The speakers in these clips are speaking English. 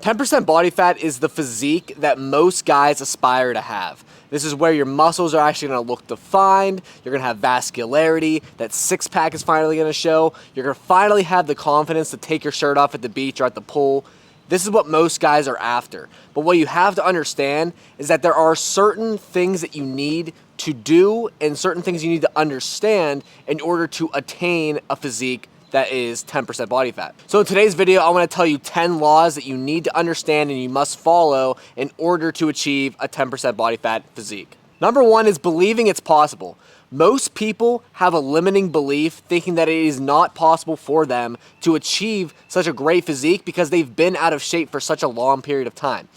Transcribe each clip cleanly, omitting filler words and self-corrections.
10% body fat is the physique that most guys aspire to have. This is where your muscles are actually going to look defined, you're going to have vascularity, that six-pack is finally going to show, you're going to finally have the confidence to take your shirt off at the beach or at the pool. This is what most guys are after. But what you have to understand is that there are certain things that you need to do and certain things you need to understand in order to attain a physique that is 10% body fat. So in today's video, I want to tell you 10 laws that you need to understand and you must follow in order to achieve a 10% body fat physique. Number one is believing it's possible. Most people have a limiting belief thinking that it is not possible for them to achieve such a great physique because they've been out of shape for such a long period of time.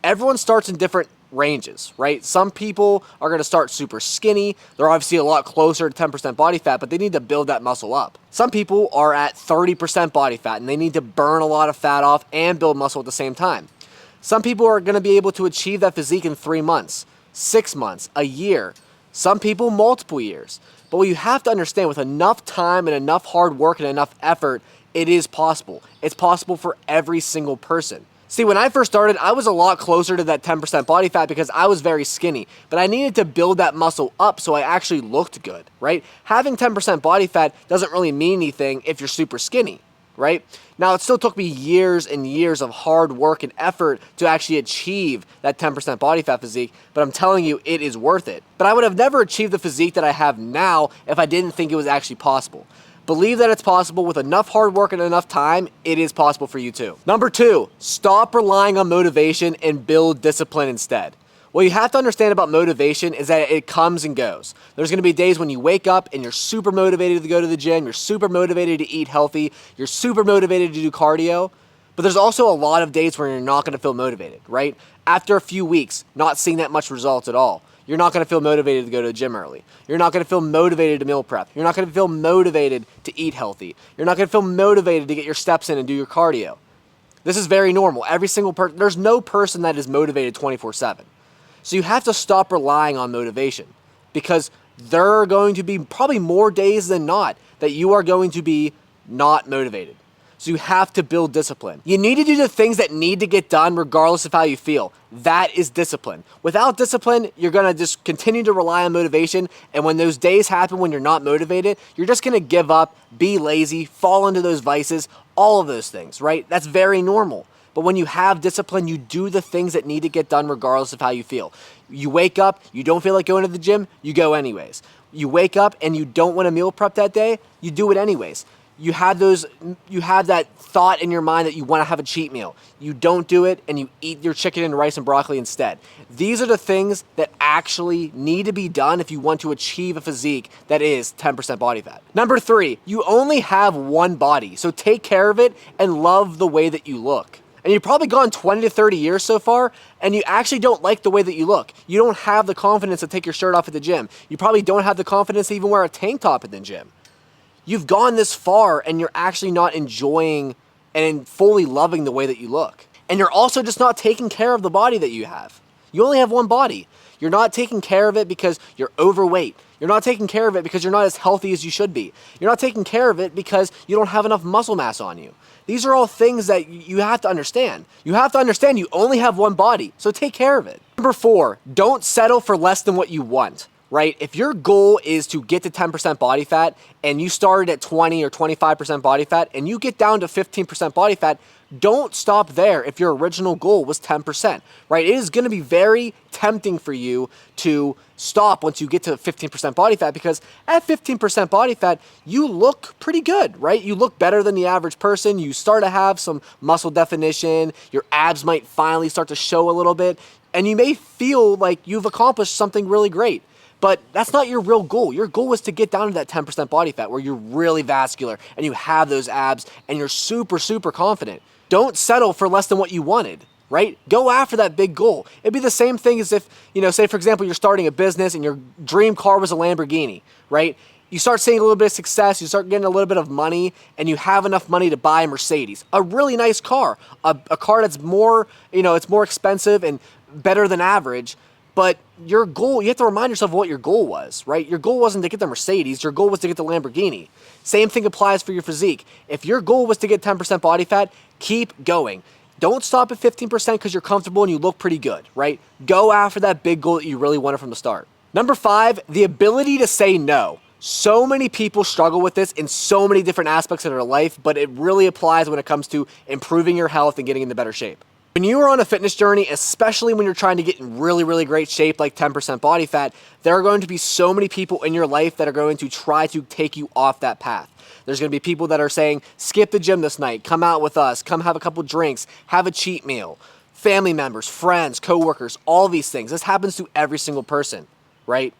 Everyone starts in different ranges, right? Some people are going to start super skinny. They're obviously a lot closer to 10% body fat, but they need to build that muscle up. Some people are at 30% body fat and they need to burn a lot of fat off and build muscle at the same time. Some people are going to be able to achieve that physique in 3 months, 6 months, a year. Some people multiple years. But what you have to understand, with enough time and enough hard work and enough effort, it is possible. It's possible for every single person. See, when I first started, I was a lot closer to that 10% body fat because I was very skinny, but I needed to build that muscle up so I actually looked good, right? Having 10% body fat doesn't really mean anything if you're super skinny, right? Now, it still took me years and years of hard work and effort to actually achieve that 10% body fat physique, but I'm telling you, it is worth it. But I would have never achieved the physique that I have now if I didn't think it was actually possible. Believe that it's possible. With enough hard work and enough time, it is possible for you too. Number two, stop relying on motivation and build discipline instead. What you have to understand about motivation is that it comes and goes. There's going to be days when you wake up and you're super motivated to go to the gym, you're super motivated to eat healthy, you're super motivated to do cardio, but there's also a lot of days where you're not going to feel motivated, right? After a few weeks, not seeing that much results at all. You're not going to feel motivated to go to the gym early. You're not going to feel motivated to meal prep. You're not going to feel motivated to eat healthy. You're not going to feel motivated to get your steps in and do your cardio. This is very normal. Every single person, there's no person that is motivated 24/7. So you have to stop relying on motivation because there are going to be probably more days than not that you are going to be not motivated. So you have to build discipline. You need to do the things that need to get done regardless of how you feel. That is discipline. Without discipline, you're gonna just continue to rely on motivation, and when those days happen when you're not motivated, you're just gonna give up, be lazy, fall into those vices, all of those things, right? That's very normal. But when you have discipline, you do the things that need to get done regardless of how you feel. You wake up, you don't feel like going to the gym, you go anyways. You wake up and you don't want to meal prep that day, you do it anyways. You have that thought in your mind that you want to have a cheat meal. You don't do it and you eat your chicken and rice and broccoli instead. These are the things that actually need to be done if you want to achieve a physique that is 10% body fat. Number three, you only have one body, so take care of it and love the way that you look. And you've probably gone 20 to 30 years so far, and you actually don't like the way that you look. You don't have the confidence to take your shirt off at the gym. You probably don't have the confidence to even wear a tank top at the gym. You've gone this far and you're actually not enjoying and fully loving the way that you look. And you're also just not taking care of the body that you have. You only have one body. You're not taking care of it because you're overweight. You're not taking care of it because you're not as healthy as you should be. You're not taking care of it because you don't have enough muscle mass on you. These are all things that you have to understand. You have to understand you only have one body, so take care of it. Number four, don't settle for less than what you want. Right? If your goal is to get to 10% body fat and you started at 20 or 25% body fat and you get down to 15% body fat, don't stop there if your original goal was 10%, right? It is going to be very tempting for you to stop once you get to 15% body fat because at 15% body fat, you look pretty good, right? You look better than the average person. You start to have some muscle definition. Your abs might finally start to show a little bit and you may feel like you've accomplished something really great. But that's not your real goal. Your goal is to get down to that 10% body fat where you're really vascular and you have those abs and you're super, super confident. Don't settle for less than what you wanted, right? Go after that big goal. It'd be the same thing as if, say for example, you're starting a business and your dream car was a Lamborghini, right? You start seeing a little bit of success, you start getting a little bit of money, and you have enough money to buy a Mercedes, a really nice car, a car that's more, it's more expensive and better than average. But your goal, you have to remind yourself what your goal was, right? Your goal wasn't to get the Mercedes, your goal was to get the Lamborghini. Same thing applies for your physique. If your goal was to get 10% body fat, keep going. Don't stop at 15% because you're comfortable and you look pretty good, right? Go after that big goal that you really wanted from the start. Number 5, the ability to say no. So many people struggle with this in so many different aspects of their life, but it really applies when it comes to improving your health and getting into better shape. When you are on a fitness journey, especially when you're trying to get in really, really great shape like 10% body fat, there are going to be so many people in your life that are going to try to take you off that path. There's going to be people that are saying, skip the gym this night, come out with us, come have a couple drinks, have a cheat meal. Family members, friends, coworkers, all these things. This happens to every single person, right?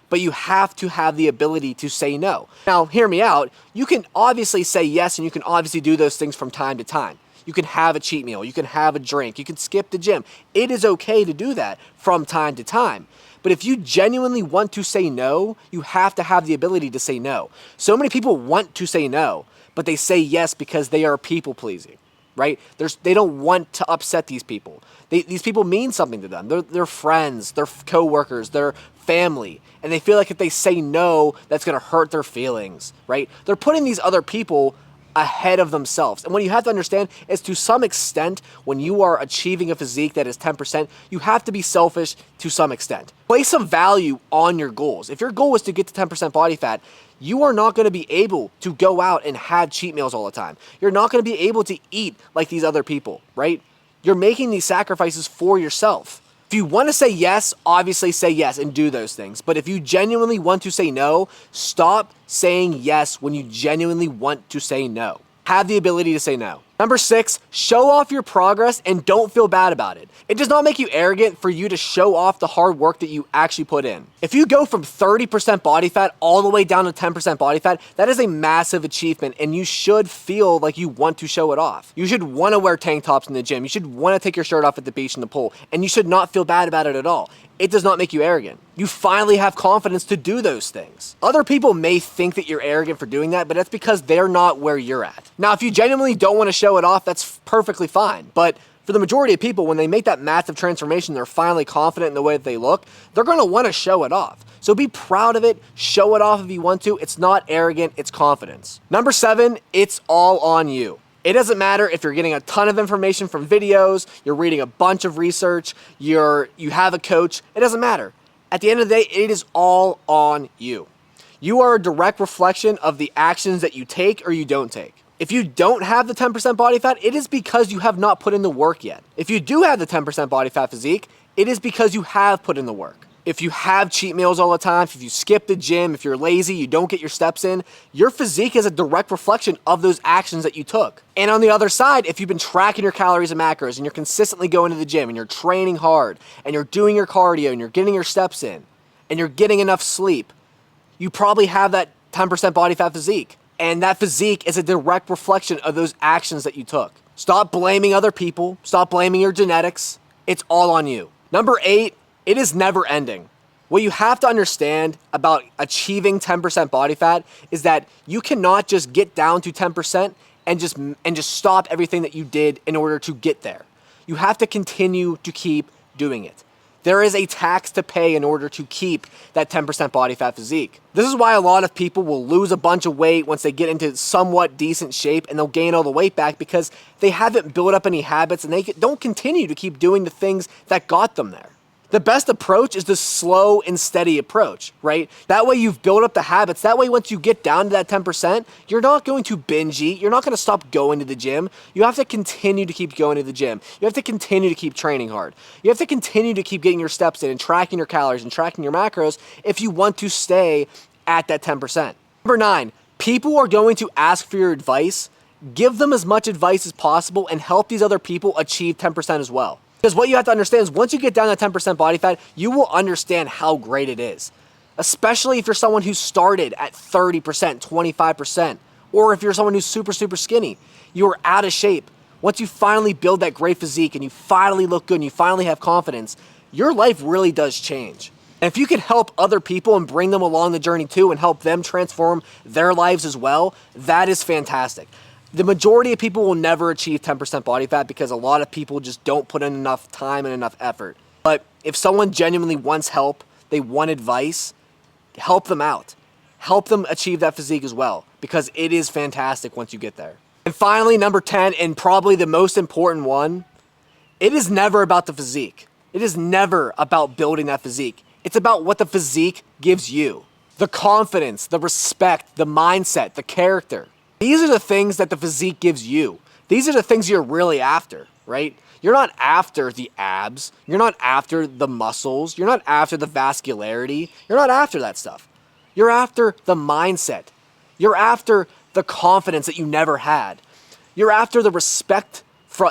But you have to have the ability to say no. Now, hear me out. You can obviously say yes, and you can obviously do those things from time to time. You can have a cheat meal, you can have a drink, you can skip the gym. It is okay to do that from time to time. But if you genuinely want to say no, you have to have the ability to say no. So many people want to say no, but they say yes because they are people pleasing, right? They don't want to upset these people. These people mean something to them. They're friends, they're coworkers, they're family, and they feel like if they say no, that's gonna hurt their feelings, right? They're putting these other people ahead of themselves. And what you have to understand is, to some extent, when you are achieving a physique that is 10%, you have to be selfish to some extent. Place some value on your goals. If your goal is to get to 10% body fat, you are not going to be able to go out and have cheat meals all the time. You're not going to be able to eat like these other people, right? You're making these sacrifices for yourself. If you want to say yes, obviously say yes and do those things. But if you genuinely want to say no, stop saying yes when you genuinely want to say no. Have the ability to say no. Number 6, show off your progress and don't feel bad about it. It does not make you arrogant for you to show off the hard work that you actually put in. If you go from 30% body fat all the way down to 10% body fat, that is a massive achievement, and you should feel like you want to show it off. You should want to wear tank tops in the gym. You should want to take your shirt off at the beach in the pool, and you should not feel bad about it at all. It does not make you arrogant. You finally have confidence to do those things. Other people may think that you're arrogant for doing that, but that's because they're not where you're at. Now, if you genuinely don't want to show it off, that's perfectly fine. But for the majority of people, when they make that massive transformation, they're finally confident in the way that they look, they're going to want to show it off. So be proud of it, show it off if you want to. It's not arrogant, it's confidence. Number 7, it's all on you. It doesn't matter if you're getting a ton of information from videos, you're reading a bunch of research, you have a coach, it doesn't matter. At the end of the day, it is all on you. You are a direct reflection of the actions that you take or you don't take. If you don't have the 10% body fat, it is because you have not put in the work yet. If you do have the 10% body fat physique, it is because you have put in the work. If you have cheat meals all the time, if you skip the gym, if you're lazy, you don't get your steps in, your physique is a direct reflection of those actions that you took. And on the other side, if you've been tracking your calories and macros and you're consistently going to the gym and you're training hard and you're doing your cardio and you're getting your steps in and you're getting enough sleep, you probably have that 10% body fat physique. And that physique is a direct reflection of those actions that you took. Stop blaming other people. Stop blaming your genetics. It's all on you. Number 8, it is never ending. What you have to understand about achieving 10% body fat is that you cannot just get down to 10% and just stop everything that you did in order to get there. You have to continue to keep doing it. There is a tax to pay in order to keep that 10% body fat physique. This is why a lot of people will lose a bunch of weight once they get into somewhat decent shape, and they'll gain all the weight back because they haven't built up any habits and they don't continue to keep doing the things that got them there. The best approach is the slow and steady approach, right? That way you've built up the habits. That way once you get down to that 10%, you're not going to binge eat. You're not going to stop going to the gym. You have to continue to keep going to the gym. You have to continue to keep training hard. You have to continue to keep getting your steps in and tracking your calories and tracking your macros if you want to stay at that 10%. Number 9, people are going to ask for your advice. Give them as much advice as possible and help these other people achieve 10% as well. Because what you have to understand is once you get down to 10% body fat, you will understand how great it is. Especially if you're someone who started at 30%, 25%, or if you're someone who's super, super skinny. You are out of shape. Once you finally build that great physique and you finally look good and you finally have confidence, your life really does change. And if you can help other people and bring them along the journey too and help them transform their lives as well, that is fantastic. The majority of people will never achieve 10% body fat because a lot of people just don't put in enough time and enough effort. But if someone genuinely wants help, they want advice, help them out. Help them achieve that physique as well because it is fantastic once you get there. And finally, number 10, and probably the most important one, It is never about the physique. It is never about building that physique. It's about what the physique gives you. The confidence, the respect, the mindset, the character. These are the things that the physique gives you. These are the things you're really after, right? You're not after the abs. You're not after the muscles. You're not after the vascularity. You're not after that stuff. You're after the mindset. You're after the confidence that you never had. You're after the respect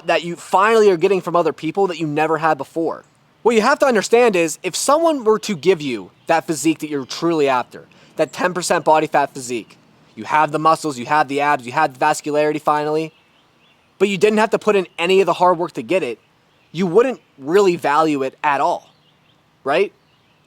that you finally are getting from other people that you never had before. What you have to understand is if someone were to give you that physique that you're truly after, that 10% body fat physique, you have the muscles, you have the abs, you have the vascularity finally, but you didn't have to put in any of the hard work to get it, you wouldn't really value it at all, right?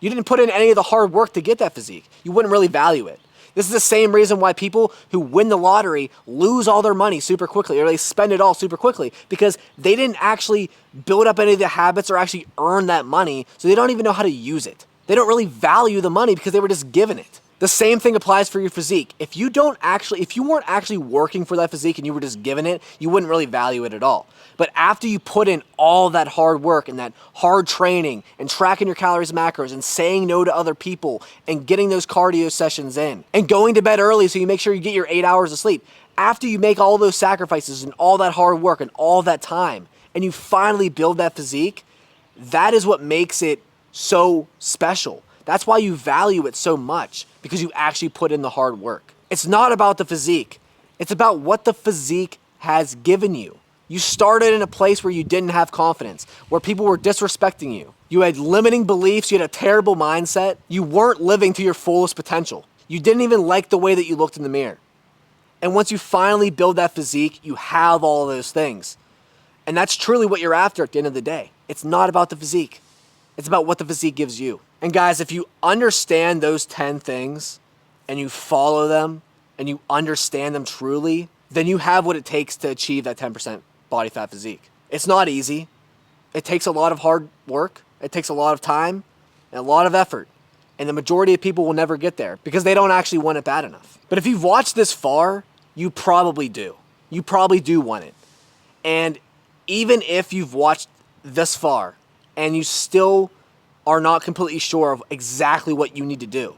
You didn't put in any of the hard work to get that physique. You wouldn't really value it. This is the same reason why people who win the lottery lose all their money super quickly, or they spend it all super quickly, because they didn't actually build up any of the habits or actually earn that money, so they don't even know how to use it. They don't really value the money because they were just given it. The same thing applies for your physique. If you weren't actually working for that physique and you were just given it, you wouldn't really value it at all. But after you put in all that hard work and that hard training and tracking your calories and macros and saying no to other people and getting those cardio sessions in and going to bed early so you make sure you get your 8 hours of sleep, after you make all those sacrifices and all that hard work and all that time and you finally build that physique, that is what makes it so special. That's why you value it so much, because you actually put in the hard work. It's not about the physique. It's about what the physique has given you. You started in a place where you didn't have confidence, where people were disrespecting you. You had limiting beliefs, you had a terrible mindset. You weren't living to your fullest potential. You didn't even like the way that you looked in the mirror. And once you finally build that physique, you have all of those things. And that's truly what you're after at the end of the day. It's not about the physique. It's about what the physique gives you. And guys, if you understand those 10 things and you follow them and you understand them truly, then you have what it takes to achieve that 10% body fat physique. It's not easy. It takes a lot of hard work. It takes a lot of time and a lot of effort. And the majority of people will never get there because they don't actually want it bad enough. But if you've watched this far, you probably do. You probably do want it. And even if you've watched this far and you still are not completely sure of exactly what you need to do,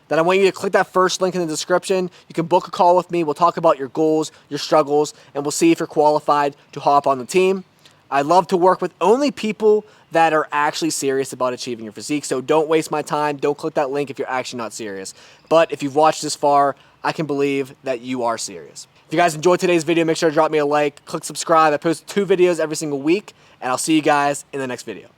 then I want you to click that first link in the description. You can book a call with me. We'll talk about your goals, your struggles, and we'll see if you're qualified to hop on the team. I love to work with only people that are actually serious about achieving your physique, so don't waste my time. Don't click that link if you're actually not serious. But if you've watched this far, I can believe that you are serious. If you guys enjoyed today's video, make sure to drop me a like, click subscribe. I post 2 videos every single week, and I'll see you guys in the next video.